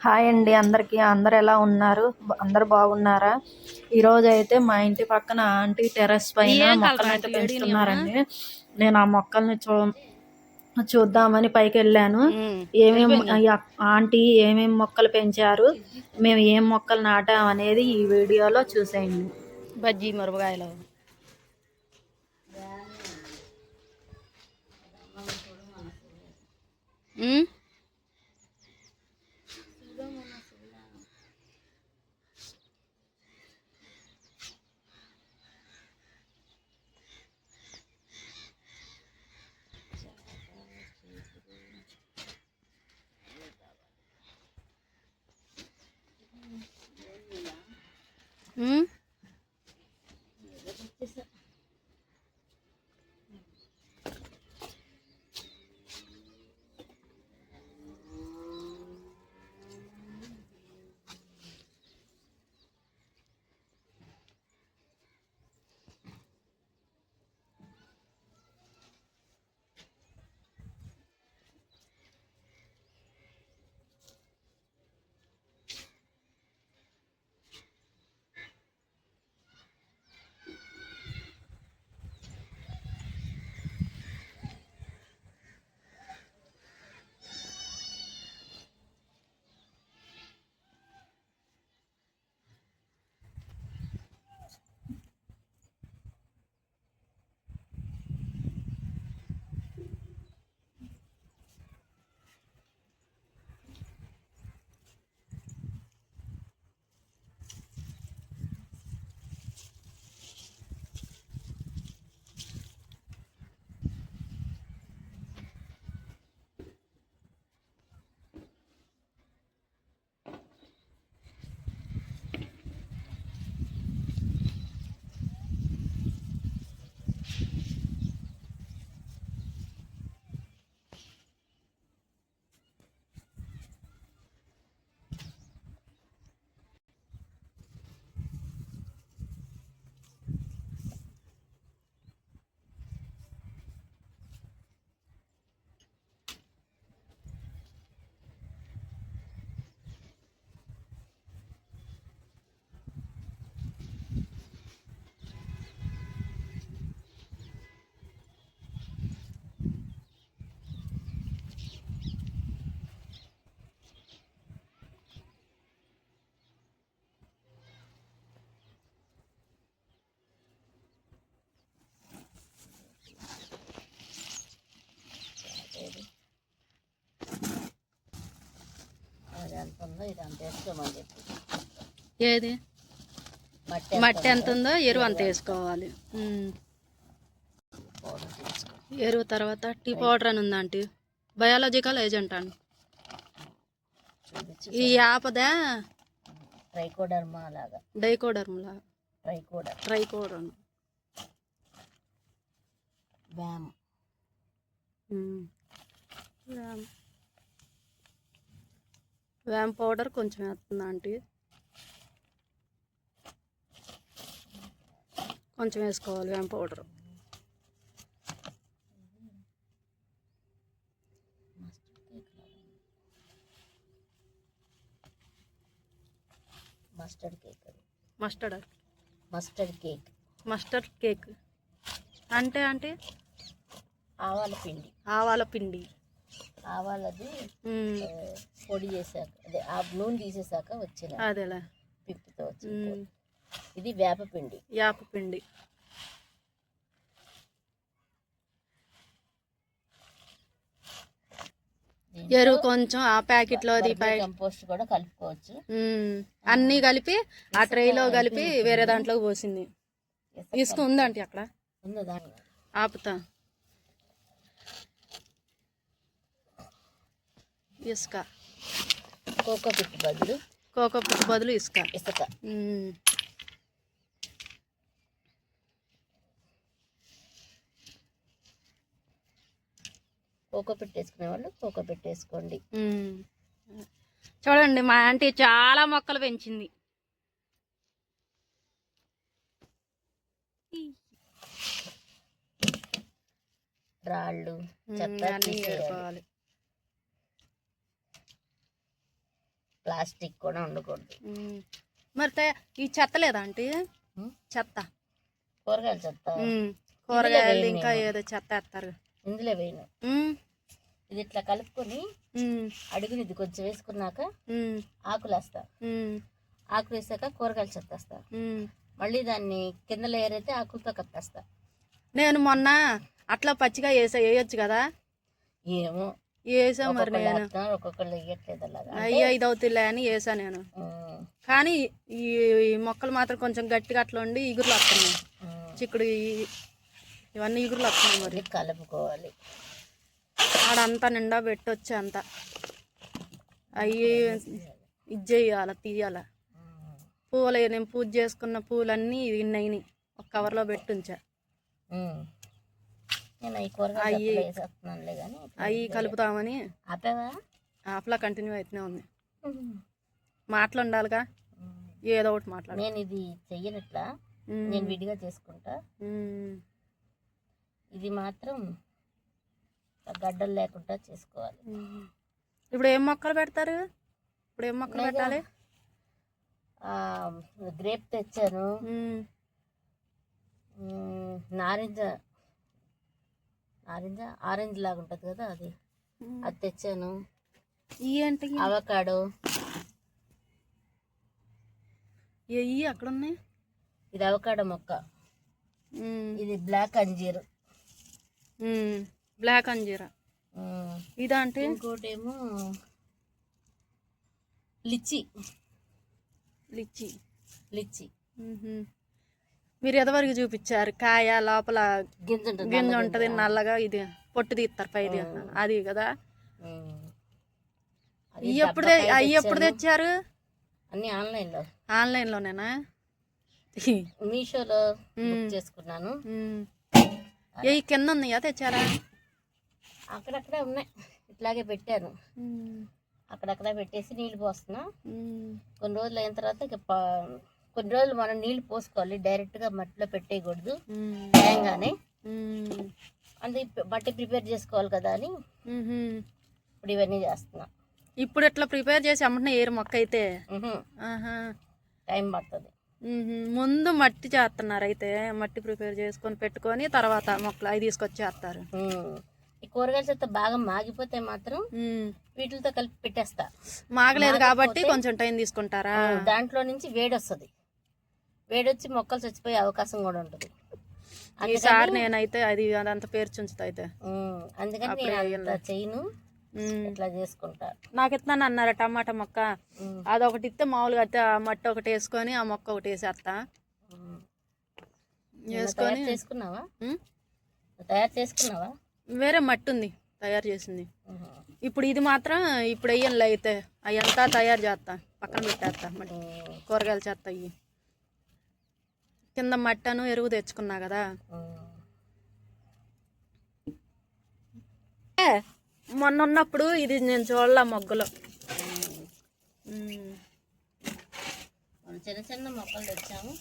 Hi అండి అందరికీ. అందరు ఎలా ఉన్నారు? అందరు బాగున్నారా? ఈరోజైతే మా ఇంటి పక్కన ఆంటీ టెర్రస్ పైన మొక్కలనైతే పెంచుతున్నారండి. నేను ఆ మొక్కల్ని చూద్దామని పైకి వెళ్ళాను. ఆంటీ ఏమేమి మొక్కలు పెంచారు, మేము ఏం మొక్కలు నాటాం అనేది ఈ వీడియోలో చూసేయండి. బజ్జీ మిరపకాయలు ఏది మట్టి ఎంత ఉందో ఎరువు అంత వేసుకోవాలి. ఎరువు తర్వాత టీ పౌడర్ అని ఉందా ఆంటీ? బయాలజికల్ ఏజెంట్ అండి. ఈ ఆపదా ట్రైకోడర్మా లాగా ట్రైకోడర్ వ్యామ్ పౌడర్ కొంచెం వేస్తుందా ఆంటీ? కొంచెం వేసుకోవాలి వ్యామ్ పౌడర్. మస్టర్డ్ కేక్ అంటే ఆంటీ ఆవాల పిండి ఆవాలది పొడి చేశాక అదే ఆ నూనె తీసేసాక వచ్చిన అదేలా పిప్పితో వచ్చింది. ఇది వేపపిండి ఎరువు కొంచెం ఆ ప్యాకెట్లో కంపోస్ట్ కూడా కలుపుకోవచ్చు. అన్నీ కలిపి ఆ ట్రైలో కలిపి వేరే దాంట్లోకి పోసింది. ఇసుక ఉందంటే అక్కడ ఆపుతా. ఇసుక కోకోపిట్ బదులు ఇసుక. కోకోపిట్ వేసుకునే వాళ్ళు కోకోపిట్ వేసుకోండి. చూడండి మా ఆంటీ చాలా మొక్కలు పెంచింది. రాళ్ళు చెత్త తీసేయాలి. ప్లాస్టిక్ కూడా ఉండకూడదు. మరి ఈ చెత్త లేదా ఆంటీ? చెత్త, కూరగాయల చెత్త, కూరగాయలు ఇంకా ఏదో చెత్త వేస్తారు. ఇందులో వేయను. ఇది ఇట్లా కలుపుకొని అడుగుని ఇది కొంచెం వేసుకున్నాక ఆకులు వేస్తా. ఆకులు వేసాక కూరగాయల చెత్త వేస్తా. మళ్ళీ దాన్ని కింద లేయర్ అయితే ఆకులతో కప్పేస్తా. నేను మొన్న అట్లా పచ్చిగా వేయొచ్చు కదా? ఏమో వేసా మరి నేను. ఒక్కొక్కళ్ళు వేయట్లేదు అలాగా. అయ్యో ఇది అవుతుందిలే అని వేసా నేను. కానీ ఈ మొక్కలు మాత్రం కొంచెం గట్టిగా అట్లా ఉండి ఇగురులు వస్తున్నాయి. చిక్కుడు ఇవన్నీ ఇగురులు వస్తున్నాయి. మరి కలుపుకోవాలి. ఆడంతా నిండా పెట్టొచ్చు అంత అవి ఇది చేయాల తీయాల. పూలు నేను పూజ చేసుకున్న పూలన్నీ ఇన్నైని ఒక కవర్లో పెట్టుంచా. అవి కలుపుతామని ఆపలా కంటిన్యూ అవుతూనే ఉంది. మాటలు ఉండాలిగా, ఏదో ఒకటి మాట్లాడు. నేను ఇది చెయ్యనట్లా, నేను విడిగా చేసుకుంటా. ఇది మాత్రం గడ్డలు లేకుండా చేసుకోవాలి. ఇప్పుడు ఏం మొక్కలు పెడతారు? ఇప్పుడు ఏం మొక్కలు పెట్టాలి? గ్రేప్ తెచ్చాను, నారింజ ఆరెంజ్ లాగా ఉంటుంది కదా, అది తెచ్చాను. ఏంటి అవకాడో అక్కడ ఉన్నాయి. ఇది అవకాడో మొక్క. ఇది బ్లాక్ అంజీర్. బ్లాక్ అంజీరా ఇదంటే. ఇంకోటేమో లిచ్చి. మీరు ఎదవరకు చూపించారు కాయ లోపల గింజ ఉంటది నల్లగా, ఇది పొట్టు తీస్తారు పైది, అది కదా. అవి ఎప్పుడు తెచ్చారు? అన్ని ఆన్లైన్లోనేనా? మీషోలో చేసుకున్నాను. ఏ కింద ఉన్నాయా తెచ్చారా? అక్కడక్కడ ఉన్నాయి, ఇట్లాగే పెట్టాను. అక్కడక్కడ పెట్టేసి నీళ్ళు పోస్తున్నా. కొన్ని రోజులు అయిన తర్వాత కొన్ని రోజులు మనం నీళ్లు పోసుకోవాలి, డైరెక్ట్గా మట్టిలో పెట్టేయకూడదు. వేయంగానే అంటే మట్టి ప్రిపేర్ చేసుకోవాలి కదా అని ఇప్పుడు ఇవన్నీ చేస్తున్నా. ఇప్పుడు ఇట్లా ప్రిపేర్ చేసి అమ్మంటున్నా ఏరు మొక్క అయితే టైం పడుతుంది. ముందు మట్టి చేస్తున్నారు అయితే, మట్టి ప్రిపేర్ చేసుకొని పెట్టుకొని తర్వాత మొక్కలు అవి తీసుకొచ్చేస్తారు. ఈ కూరగాయల చెత్త బాగా మాగిపోతే మాత్రం వీటితో కలిపి పెట్టేస్తా. మాగలేదు కాబట్టి కొంచెం టైం తీసుకుంటారా? దాంట్లో నుంచి వేడి వస్తుంది, వేడొచ్చి మొక్కలు చచ్చిపోయే అవకాశం కూడా ఉంటుంది. ఈసారి నేనైతే అదంతా పేర్చుంచుతా అయితే. అందుకని చేయను, ఇట్లా చేసుకుంటా. నాకు ఇస్తాను అన్నారు టమాటా మొక్క, అదొకటి ఇస్తే మామూలుగా అయితే ఆ మట్టి ఒకటి వేసుకొని ఆ మొక్క ఒకటి వేసేస్తా. వేసుకొని తయారు చేసుకున్నావా? వేరే మట్టి ఉంది తయారు చేసింది. ఇప్పుడు ఇది మాత్రం ఇప్పుడు వెయ్యంలో అయితే అవంతా తయారు చేస్తా, పక్కన పెట్టేస్తా. మట్టి కూరగాయలు చేస్తా. అవి కింద మట్టను ఎరువు తెచ్చుకున్నా కదా. మొన్న ఉన్నప్పుడు ఇది నేను చూడలే మొగ్గలు. చిన్న చిన్న మొక్కలు తెచ్చాము,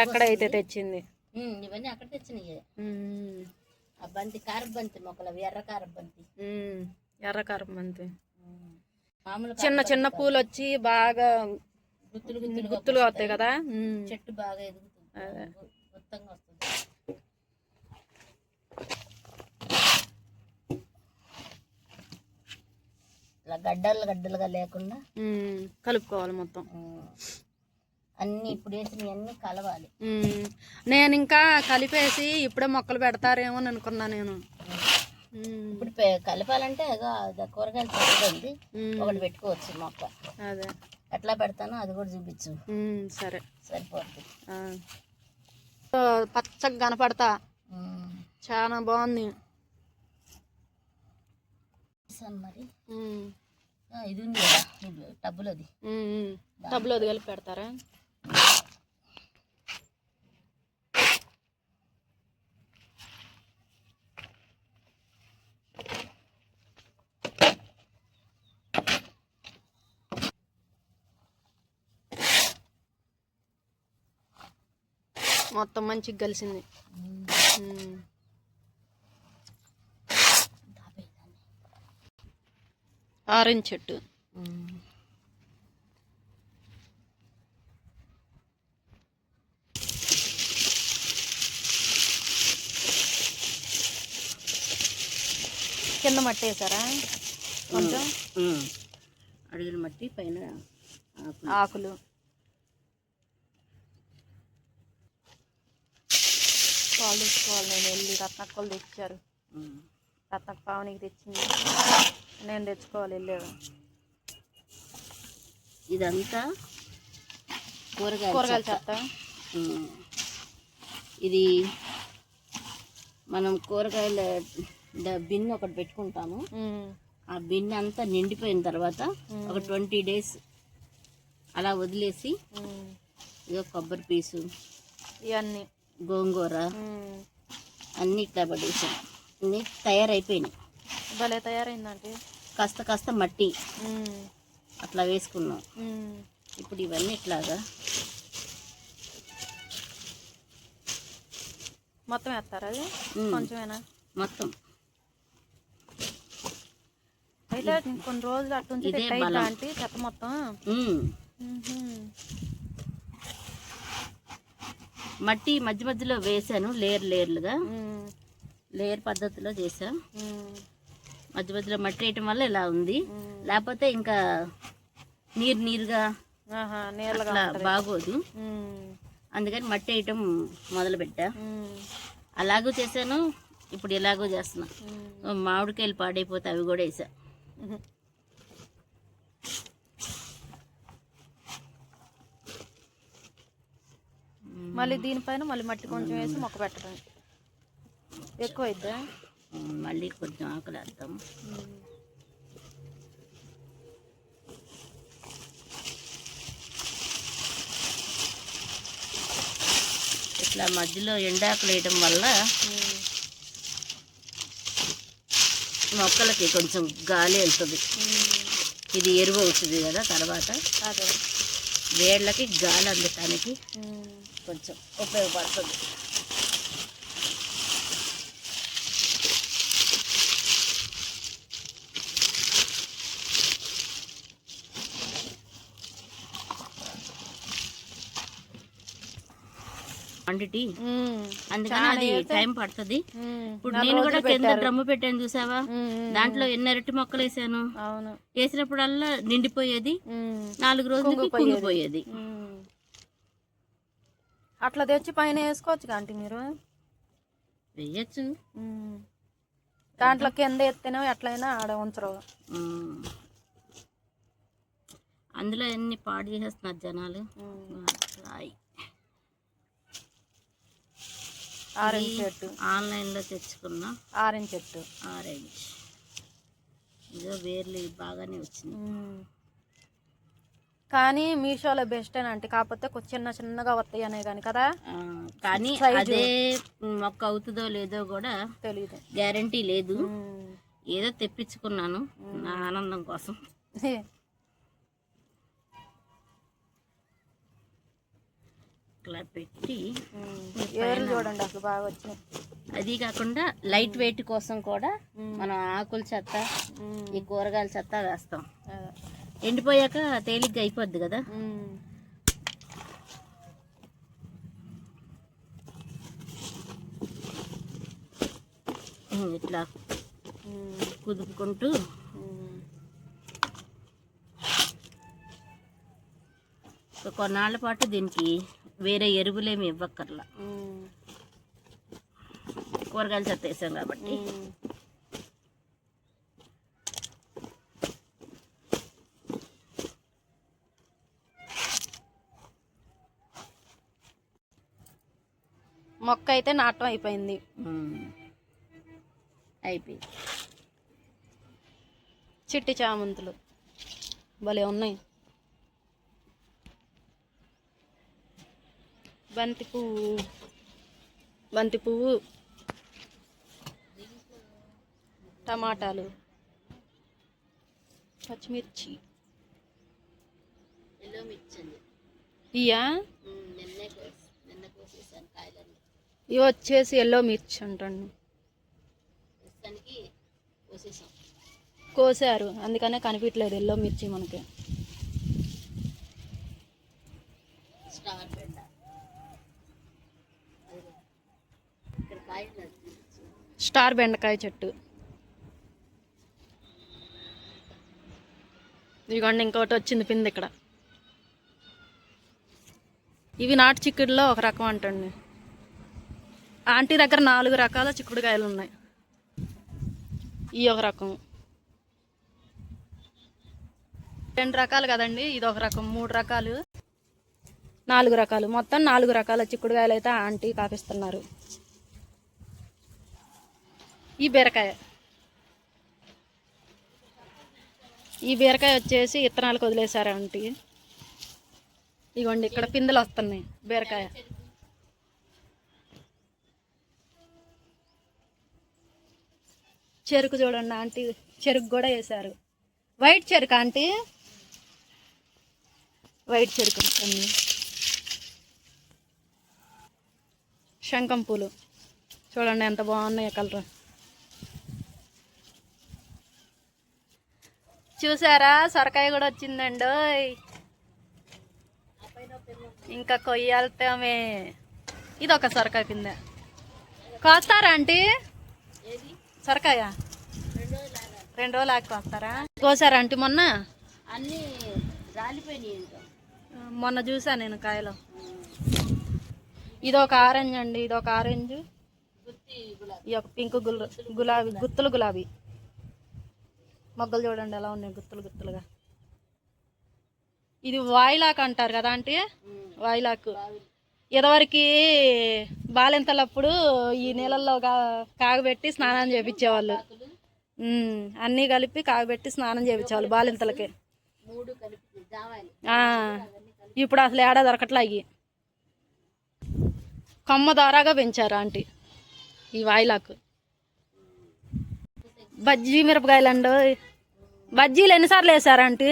అక్కడ అయితే తెచ్చింది. ఇవన్నీ అక్కడ తెచ్చినాయి. ఆ బంతి కారపు బంతి మొక్కలు, అవి ఎర్ర కారపు బంతి. చిన్న చిన్న పూలు వచ్చి బాగా గుత్తులు వస్తాయి కదా. చెట్టు బాగా ఎదుగుతుంది, మొత్తంగా వస్తుంది. ఇలా గడ్డలుగా లేకుండా కలుపుకోవాలి మొత్తం. అన్ని ఇప్పుడు వేసినవి అన్ని కలవాలి. నేను ఇంకా కలిపేసి ఇప్పుడే మొక్కలు పెడతారేమో అని అనుకున్నా నేను. ఇప్పుడు కలపాలంటే కూరగాయలు పెట్టుకుంది ఒకటి పెట్టుకోవచ్చు మొక్క. అదే ఎట్లా పెడతానో అది కూడా చూపించు. సరే, సరిపోతుంది. పచ్చగా కనపడతా, చాలా బాగుంది. మరి ఇది ఉంది కదా టబ్బులోది, టబ్బులోది కలిపి పెడతారా? మొత్తం మంచిగా కలిసింది. ఆరెంజ్ చెట్టు కింద మట్టి వేసారా కొంచెం? అడుగుల మట్టి పైన ఆకులు. పాలు తెచ్చుకోవాలి. నేను వెళ్ళి రత్నక్కలు తెచ్చారు. రత్నక్క పావనికి తెచ్చింది, నేను తెచ్చుకోవాలి వెళ్ళాను. ఇదంతా కూరగాయలు చెత్త. ఇది మనం కూరగాయల బిన్ ఒకటి పెట్టుకుంటాము. ఆ బిన్ అంతా నిండిపోయిన తర్వాత ఒక 20 days అలా వదిలేసి ఇదో కొబ్బరి పీసు, ఇవన్నీ గోంగూర అన్నీ ఇట్లా పడేసాం. అన్నీ తయారైపోయినాయి. భలే తయారైందంటే కాస్త మట్టి అట్లా వేసుకున్నాం. ఇప్పుడు ఇవన్నీ ఇట్లాగా మొత్తం వేస్తారా? అది కొంచెమేనా? మొత్తం అయితే కొన్ని రోజులు అట్టుంచి అంటే చెత్త మొత్తం మట్టి మధ్య మధ్యలో వేసాను, లేయర్లుగా లేయర్ పద్ధతిలో చేసా. మధ్య మధ్యలో మట్టి వేయటం వల్ల ఇలా ఉంది. లేకపోతే ఇంకా నీరుగా అట్లా బాగోదు. అందుకని మట్టి వేయటం మొదలు పెట్టా. అలాగూ చేశాను, ఇప్పుడు ఎలాగో చేస్తున్నా. మామిడికాయలు పాడైపోతే అవి కూడా వేసా. మళ్ళీ దీనిపైన మళ్ళీ మట్టి కొంచెం వేసి మొక్క పెట్టడం ఎక్కువ అయిద్దా? మళ్ళీ కొంచెం ఆకులు వేద్దాం. ఇట్లా మధ్యలో ఎండాకులు వేయడం వల్ల మొక్కలకి కొంచెం గాలి వెళ్తుంది. ఇది ఎరువు అవుతుంది కదా తర్వాత. అదే వేళ్ళకి గాలి అందటానికి కొంచెం ఉపయోగపడుతుంది. క్వాంటిటీ అందుకని అది టైం పడుతుంది. ఇప్పుడు నేను కూడా కింద డ్రమ్ము పెట్టాను చూసావా, దాంట్లో ఎన్ని అరటి మొక్కలు వేసాను. వేసినప్పుడల్లా నిండిపోయేది, 4 రోజులకి కుంగిపోయేది. అట్లా తెచ్చి పైన వేసుకోవచ్చు ఆంటీ మీరు. వేయచ్చు, దాంట్లో కింద ఎత్తేనే ఎట్లయినా ఆడ ఉంచరు. అందులో ఎన్ని పాడు చేసేస్తున్నారు జనాలు. ఆరెంజ్ చెట్టు ఆన్లైన్లో తెచ్చుకున్నా. ఆరెంజ్ చెట్టు, ఆరెంజ్ ఇదో వేర్లు బాగానే వచ్చింది. కానీ మీషోలో బెస్ట్ అని అంటే, కాకపోతే కొంచెం చిన్నగా వస్తాయి అనే కానీ కదా. కానీ అదే మొక్క అవుతుందో లేదో కూడా తెలియదు, గ్యారంటీ లేదు. ఏదో తెప్పించుకున్నాను నా ఆనందం కోసం. ఇట్లా పెట్టి చూడండి అసలు బాగా వచ్చినాయి. అది కాకుండా లైట్ వెయిట్ కోసం కూడా మనం ఆకుల చెత్త, ఈ కూరగాయల చెత్త వేస్తాం. ఎండిపోయాక తేలిగ్గా అయిపోద్ది కదా. ఇట్లా కుదుపుకుంటూ కొన్నాళ్ళ పాటు దీనికి వేరే ఎరువులేమి ఇవ్వక్కర్లా, కూరగాయలు చెత్త వేసాం కాబట్టి. మొక్క అయితే నాటం అయిపోయింది. చిట్టి చామంతులు భలే ఉన్నాయి. బంతి పువ్వు, టమాటాలు, పచ్చిమిర్చి, ఇయా ఇవి వచ్చేసి ఎల్లో మిర్చి అంటాను. కోసారు అందుకనే కనిపించలేదు ఎల్లో మిర్చి మనకి. స్టార్ బెండకాయ చెట్టు, ఇదిగోండి ఇంకోటి వచ్చింది పిండి ఇక్కడ. ఇవి నాటు చిక్కుడులో ఒక రకం అంటండి. ఆంటీ దగ్గర 4 రకాల చిక్కుడుకాయలు ఉన్నాయి. ఈ ఒక రకం, 2 రకాలు కదండి, ఇది ఒక రకం, 3 రకాలు, 4 రకాలు, మొత్తం 4 రకాల చిక్కుడుకాయలు అయితే ఆంటీ కాపిస్తున్నారు. ఈ బీరకాయ వచ్చేసి విత్తనాలకు వదిలేశారు ఆంటీ. ఇగోండి ఇక్కడ పిందెలు వస్తున్నాయి బీరకాయ. చెరుకు చూడండి ఆంటీ, చెరుకు కూడా వేశారు. వైట్ చెరుకు ఆంటీ, వైట్ చెరుకు. శంఖం పూలు చూడండి ఎంత బాగున్నాయి కలర్. చూసారా సొరకాయ కూడా వచ్చిందండి. ఇంకా కొయ్యాలమే. ఇది ఒక సొరకాయ పిందె. కోస్తారా ఆంటీ సొరకాయ? 2 రోజులు ఆకి కోస్తారా? కోసారా ఆంటీ మొన్న? అన్నీ రాలిపోయినాయి. మొన్న చూసా నేను కాయలు. ఇది ఒక ఆరెంజ్ అండి, ఇది ఒక ఆరెంజ్, ఇది ఒక పింక్ గులాబీ, గుత్తులు గులాబీ. మొగ్గలు చూడండి ఎలా ఉన్నాయి గుత్తులు గుత్తులుగా. ఇది వాయిలాక్ అంటారు కదా ఆంటీ, వాయిలాకు. ఇదివరకు బాలింతలప్పుడు ఈ నీళ్ళల్లో కాగబెట్టి స్నానం చేయించేవాళ్ళు. అన్నీ కలిపి కాగబెట్టి స్నానం చేయించేవాళ్ళు బాలింతలకి. ఇప్పుడు అసలు ఏడా దొరకట్లా. అవి కొమ్మ ద్వారాగా పెంచారు ఆంటీ ఈ వాయిలాకు. బజ్జీ మిరపకాయలు అండి. బజ్జీలు ఎన్నిసార్లు వేసారా ఆంటీ?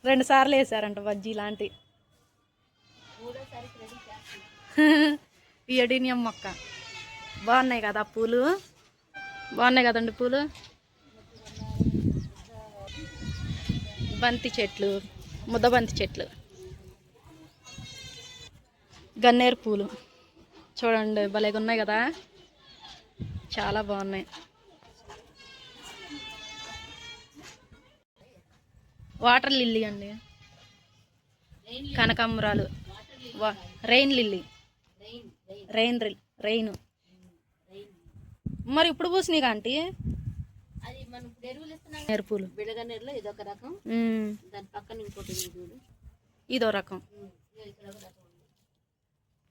2 సార్లు వేసారంట బజ్జీ లాంటి. ఈ ఎడీనియం మొక్క బాగున్నాయి కదా పూలు, బాగున్నాయి కదండి పూలు. బంతి చెట్లు, ముద్దబంతి చెట్లు, గన్నేరు పూలు చూడండి భలేగా ఉన్నాయి కదా, చాలా బాగున్నాయి. వాటర్ లిల్లీ అండి, కనకాంబరాలు, రెయిన్ లిల్లీ, రెయిన్. మరి ఇప్పుడు పూసినాయి ఆంటీ అది మనం ఇప్పుడు ఎరువులు ఇస్తున్నాం. నేర్పులు బిడగనేరులో ఇదొక రకం, దాని పక్కన ఇంకోటి చూడు ఇదో రకం.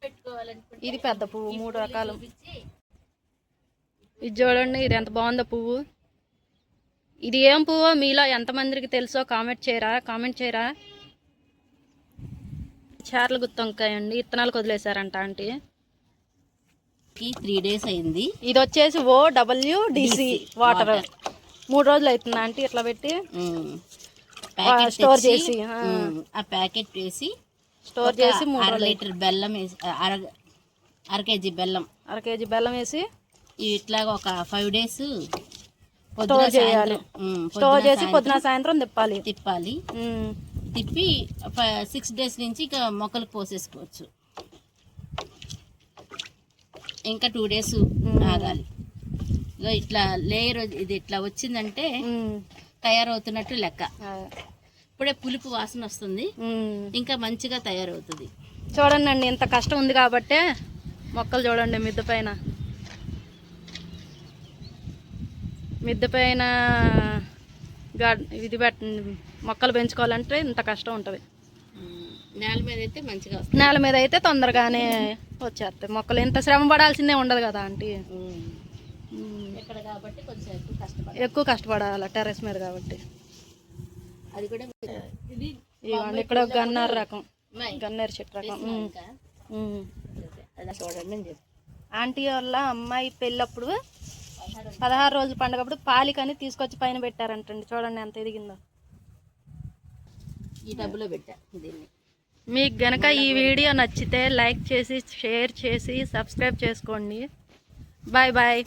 పెట్టుకోవాలనుకుంటే ఇది పెద్ద పువ్వు, 3 రకాలు. ఇది చూడండి, ఇది ఎంత బాగుందో పువ్వు. ఇది ఏం పువ్వో మీలో ఎంతమందికి తెలుసో కామెంట్ చేయరా. చార్ల గుత్తి వంకాయ అండి, విత్తనాలకు వదిలేశారంట ఆంటీ. 3 days అయింది. ఇది వచ్చేసి OWDC వాటర్. 3 రోజులు అవుతుంది ఆంటీ ఇట్లా పెట్టి స్టోర్ చేసి, ఆ ప్యాకెట్ వేసి స్టోర్ చేసి 1/2 లీటర్ బెల్లం వేసి, అర కేజీ బెల్లం వేసి ఇట్లాగా ఒక 5 days స్టోర్ చేయాలి. స్టోర్ చేసి పొద్దున సాయంత్రం తిప్పాలి. తిప్పి 6 days నుంచి ఇక మొక్కలకు పోసేసుకోవచ్చు. ఇంకా 2 days ఆగాలి. ఇట్లా లేయర్ ఇది ఇట్లా వచ్చిందంటే తయారవుతున్నట్టు లెక్క. ఇప్పుడే పులుపు వాసన వస్తుంది, ఇంకా మంచిగా తయారవుతుంది. చూడండి అండి, ఇంత కష్టం ఉంది కాబట్టే మొక్కలు చూడండి మిద్దె పైన ఇది మొక్కలు పెంచుకోవాలంటే ఇంత కష్టం ఉంటుంది. నేల మీద అయితే మంచిగా వస్తుంది, నేల మీద అయితే తొందరగానే వచ్చేస్తాయి మొక్కలు. ఇంత శ్రమ పడాల్సిందే ఉండదు కదా ఆంటీ. ఇక్కడ కాబట్టి కొంచెం ఎక్కువ కష్టపడాలి టెర్రస్ మీద కాబట్టి. అది కూడా ఇక్కడ గన్నేరు రకం, గన్నేరు చెట్టు రకం. చూడండి, ఆంటీ వాళ్ళ అమ్మాయి పెళ్ళప్పుడు 16 రోజుల పండుగప్పుడు పాలికని తీసుకొచ్చి పైన పెట్టారంటండి. చూడండి ఎంత ఎదిగిందో. ఈ డబ్బులో పెట్టా దీన్ని. మీకు గనక ఈ వీడియో నచ్చితే లైక్ చేసి, షేర్ చేసి, సబ్స్క్రైబ్ చేసుకోండి. బాయ్.